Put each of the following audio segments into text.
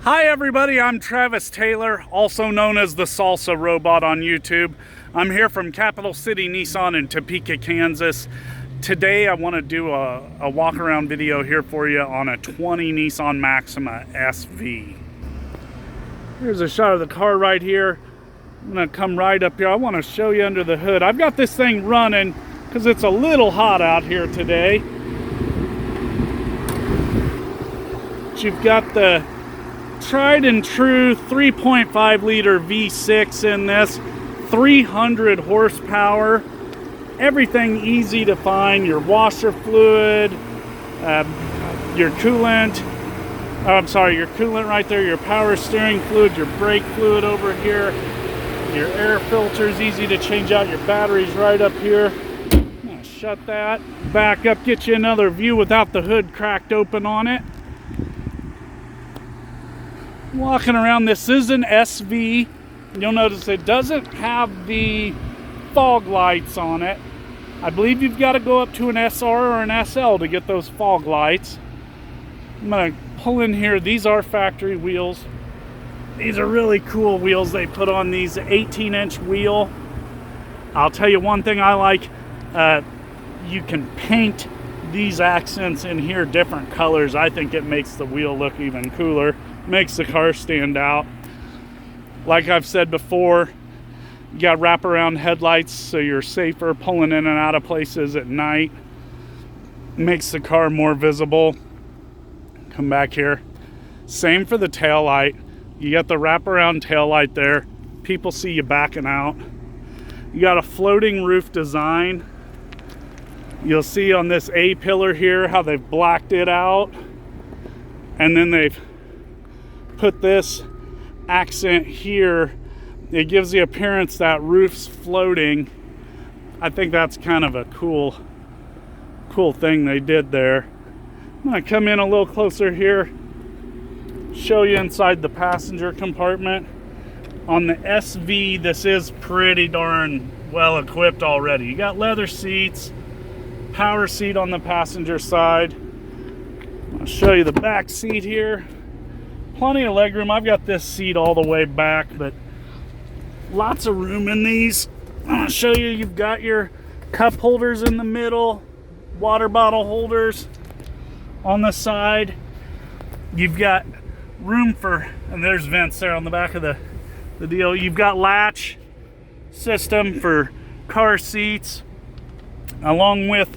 Hi everybody, I'm Travis Taylor, also known as the Salsa Robot on YouTube. I'm here from Capital City Nissan in Topeka, Kansas. Today I want to do a walk around video here for you on a 20 Nissan Maxima SV. Here's a shot of the car right here. I'm going to come right up here. I want to show you under the hood. I've got this thing running because it's a little hot out here today. But you've got the tried and true 3.5 liter V6 in this, 300 horsepower, everything easy to find, your washer fluid, your coolant, your coolant right there, your power steering fluid, your brake fluid over here, your air filters, easy to change out, your batteries right up here. I'm gonna shut that, back up, get you another view without the hood cracked open on it. Walking around, this is an SV. You'll notice it doesn't have the fog lights on it. I believe you've got to go up to an SR or an SL to get those fog lights. I'm going to pull in here. These are factory wheels. These are really cool wheels they put on these, 18-inch wheel. I'll tell you one thing I like. You can paint these accents in here different colors. I think it makes the wheel look even cooler. Makes the car stand out. Like I've said before, you got wraparound headlights so you're safer pulling in and out of places at night. Makes the car more visible. Come back here. Same for the tail light. You got the wraparound tail light there. People see you backing out. You got a floating roof design. You'll see on this A pillar here how they've blacked it out. And then they've put this accent here. It gives the appearance that roof's floating. I think that's kind of a cool thing they did there. I'm gonna come in a little closer here, show you inside the passenger compartment. On the SV, this is pretty darn well equipped already. You got leather seats, power seat on the passenger side. I'll show you the back seat here. Plenty of leg room. I've got this seat all the way back, but lots of room in these. I'm going to show you, you've got your cup holders in the middle, water bottle holders on the side. You've got room for, and there's vents there on the back of the deal. You've got latch system for car seats, along with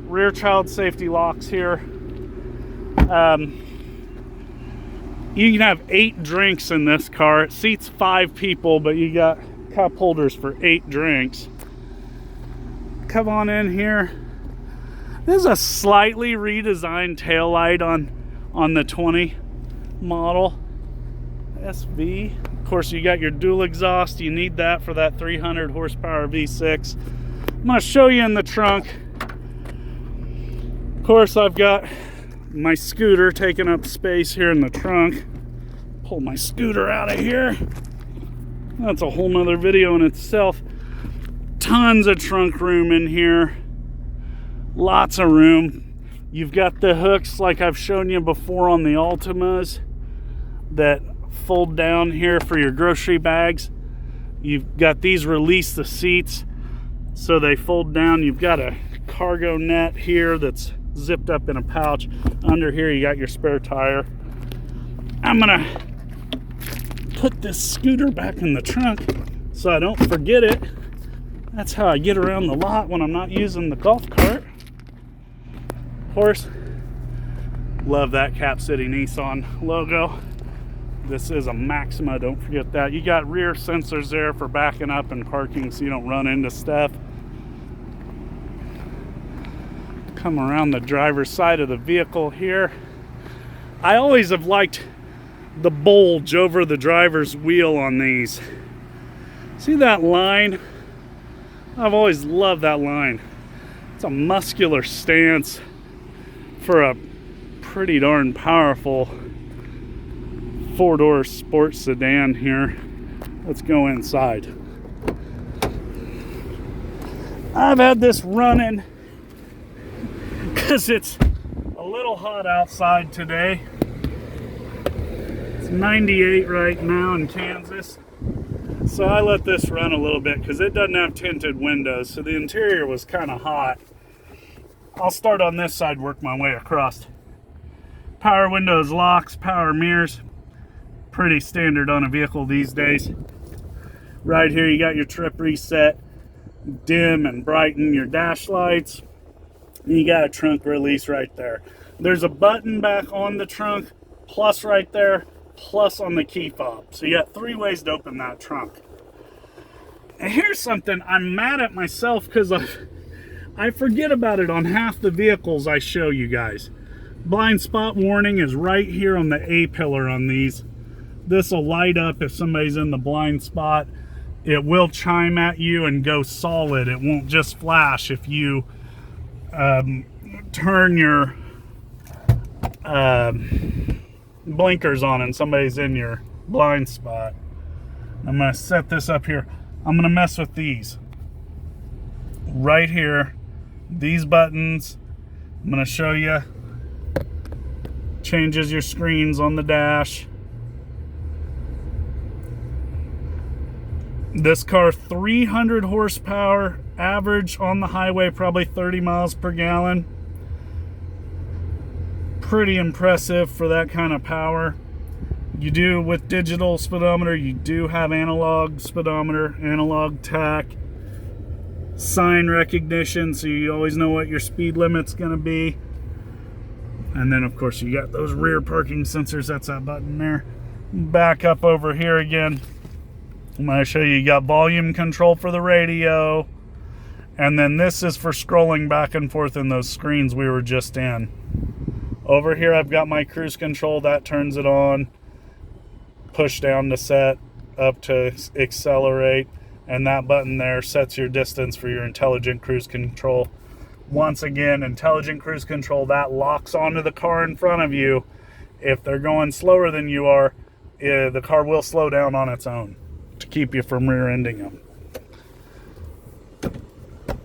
rear child safety locks here. You can have 8 drinks in this car. It seats 5 people, but you got cup holders for 8 drinks. Come on in here. This is a slightly redesigned taillight on the 20 model SV. Of course, you got your dual exhaust. You need that for that 300 horsepower V6. I'm going to show you in the trunk. Of course, I've got my scooter taking up space here in the trunk. Pull my scooter out of here. That's a whole nother video in itself. Tons of trunk room in here. Lots of room. You've got the hooks like I've shown you before on the Altimas that fold down here for your grocery bags. You've got these release the seats so they fold down. You've got a cargo net here that's zipped up in a pouch. Under here you got your spare tire. I'm gonna put this scooter back in the trunk so I don't forget it. That's how I get around the lot when I'm not using the golf cart. Of course, love that Cap City Nissan logo. This is a Maxima, don't forget that. You got rear sensors there for backing up and parking so you don't run into stuff. Come around the driver's side of the vehicle here. I always have liked the bulge over the driver's wheel on these. See that line? I've always loved that line. It's a muscular stance for a pretty darn powerful 4-door sports sedan here. Let's go inside. I've had this running because it's a little hot outside today. 98 right now in Kansas. So I let this run a little bit because it doesn't have tinted windows, so the interior was kind of hot. I'll start on this side, work my way across. Power windows, locks, power mirrors. Pretty standard on a vehicle these days. Right here you got your trip reset, dim and brighten your dash lights. And you got a trunk release right there. There's a button back on the trunk, plus right there, plus on the key fob. So you got 3 ways to open that trunk. And here's something I'm mad at myself because I forget about it on half the vehicles I show you guys. Blind spot warning is right here on the A pillar on these. This will light up if somebody's in the blind spot. It will chime at you and go solid. It won't just flash if you turn your blinkers on and somebody's in your blind spot. I'm going to set this up here. I'm going to mess with these. Right here, these buttons, I'm going to show you. Changes your screens on the dash. This car, 300 horsepower, average on the highway, probably 30 miles per gallon. Pretty impressive for that kind of power. You do, with digital speedometer, you do have analog speedometer, analog tach, sign recognition, so you always know what your speed limit's gonna be. And then of course you got those rear parking sensors, that's that button there. Back up over here again. I'm going to show you got volume control for the radio. And then this is for scrolling back and forth in those screens we were just in. Over here I've got my cruise control, that turns it on. Push down to set, up to accelerate. And that button there sets your distance for your intelligent cruise control. Once again, intelligent cruise control, that locks onto the car in front of you. If they're going slower than you are, the car will slow down on its own to keep you from rear-ending them.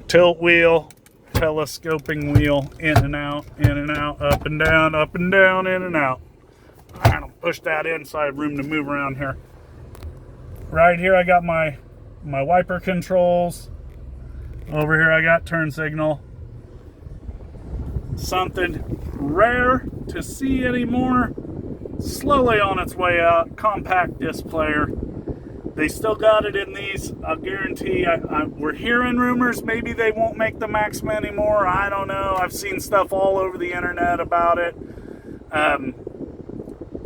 Tilt wheel, telescoping wheel, in and out, up and down, in and out. I'm gonna push that in so I have room to move around here. Right here I got my wiper controls. Over here I got turn signal. Something rare to see anymore. Slowly on its way out, compact disc player. They still got it in these. I'll guarantee. We're hearing rumors maybe they won't make the Maxima anymore. I don't know. I've seen stuff all over the internet about it.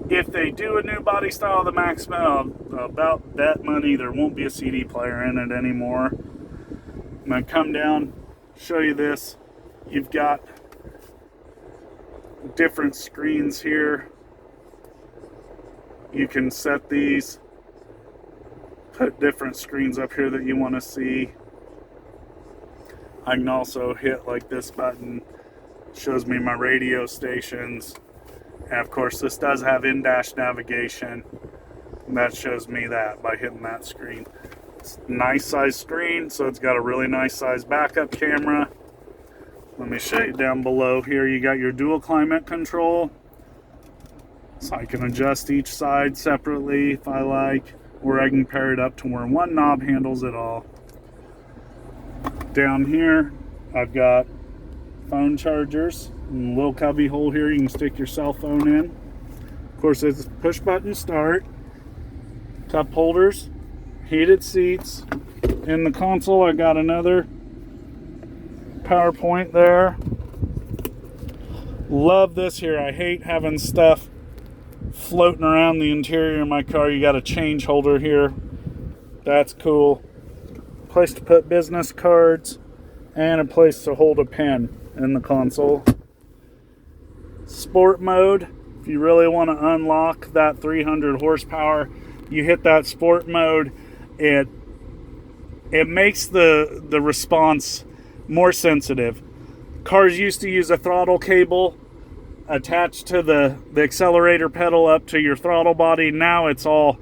If they do a new body style of the Maxima, I'll about bet money there won't be a CD player in it anymore. I'm going to come down, show you this. You've got different screens here. You can set these. Put different screens up here that you want to see. I can also hit like this button, shows me my radio stations, and of course this does have in-dash navigation, and that shows me that by hitting that screen. It's a nice size screen, so it's got a really nice size backup camera. Let me show you down below here. You got your dual climate control, so I can adjust each side separately if I like, or I can pair it up to where one knob handles it all. Down here, I've got phone chargers, and a little cubby hole here you can stick your cell phone in. Of course, it's push button start, cup holders, heated seats. In the console, I got another power point there. Love this here. I hate having stuff floating around the interior of my car. You got a change holder here. That's cool. Place to put business cards and a place to hold a pen in the console. Sport mode. If you really want to unlock that 300 horsepower, you hit that sport mode. It makes the response more sensitive. Cars used to use a throttle cable attached to the accelerator pedal up to your throttle body. Now it's all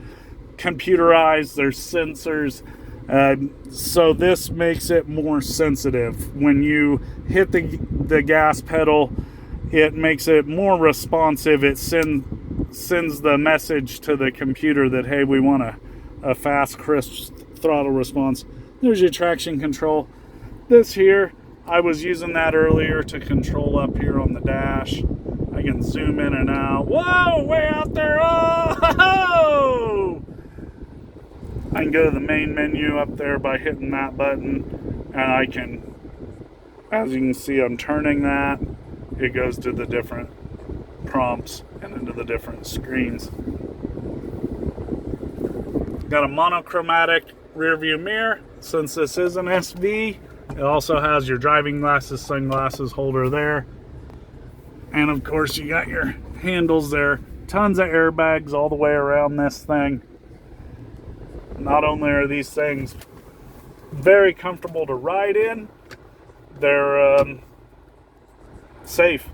computerized. There's sensors. So this makes it more sensitive. When you hit the gas pedal, it makes it more responsive. It sends sends the message to the computer that, hey, we want a fast, crisp throttle response. There's your traction control. This here, I was using that earlier to control up here on the dash. I can zoom in and out. Whoa, way out there. Oh! I can go to the main menu up there by hitting that button, and I can, as you can see, I'm turning that. It goes to the different prompts and into the different screens. Got a monochromatic rear view mirror. Since this is an SV, it also has your driving glasses, sunglasses holder there. And of course you got your handles there. Tons of airbags all the way around this thing. Not only are these things very comfortable to ride in, they're safe.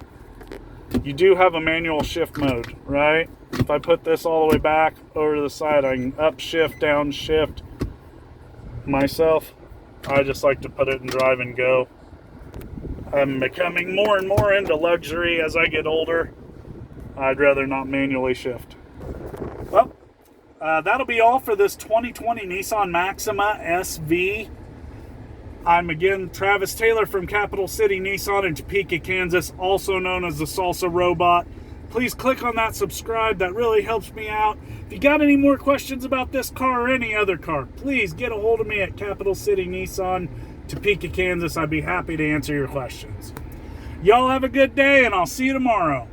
You do have a manual shift mode, right? If I put this all the way back over to the side, I can up shift, down shift. Myself, I just like to put it in drive and go. I'm becoming more and more into luxury as I get older. I'd rather not manually shift. Well, that'll be all for this 2020 Nissan Maxima SV. I'm again Travis Taylor from Capital City Nissan in Topeka, Kansas, also known as the Salsa Robot. Please click on that subscribe. That really helps me out. If you got any more questions about this car or any other car, please get a hold of me at Capital City Nissan, Topeka, Kansas. I'd be happy to answer your questions. Y'all have a good day, and I'll see you tomorrow.